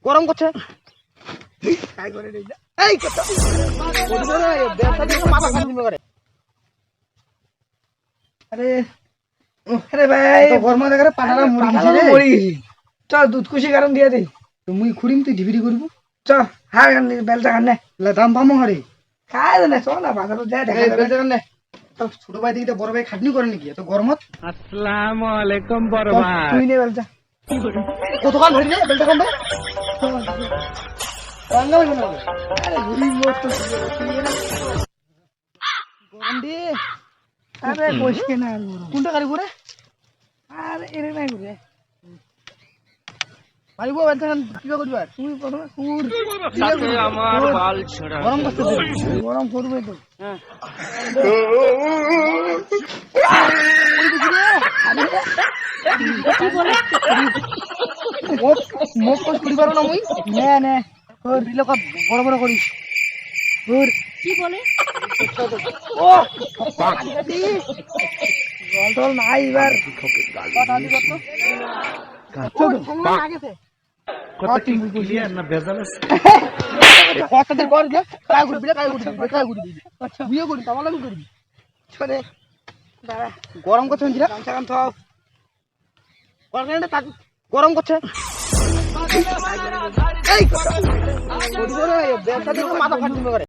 গরম করছে আরে আরে ভাই গরম দেখে পানারা মুড়ি গেছি রে মরি গেছি চল দুধ কুশি কারণ দিয়ে দে মুই খুড়িম তুই ঢিবিরি করব চ হার গান বেলটা খান নে দাম পামো হারে খাই দে না চল না বাজারে যায় দেখা যাবে ছোট ভাই দিকে বড় ভাই খাটনি করে নাকি এত গরমত আসসালামু আলাইকুম বড় চল, ভাই। তুই নে বেলটা কতক্ষণ ধরি রে বেলটা কমবে রাঙ্গা লাগে না আরে ঘুরি মোট তো গরম দি আরে বসকে না আর গরম। কোনটা গাড়ি করে আরে এরে নাই ঘুরে মারিব বেলটা কি করবি আর তুই প্রথমে কুর তাতে আমার বাল ছেঁড়া। গরম করতে দে গরম করবে তো হ্যাঁ মুখ কষ্ট করি পারো না মুই নে নে তোর দিলে বড় বড় করিস ঘুর ও জল টল নাই এবার ক্লিয়ার না ভেজাল আছে? কতদিন কর যে কাই করবি কাই করবি কাই করবি আচ্ছা বিয়ে করি তামাল আমি করবি চলে দাঁড়া গরম করছে না গামছা গান থাও গরম করছে এই ব্যবসা দেখে মাথা ফাটিয়ে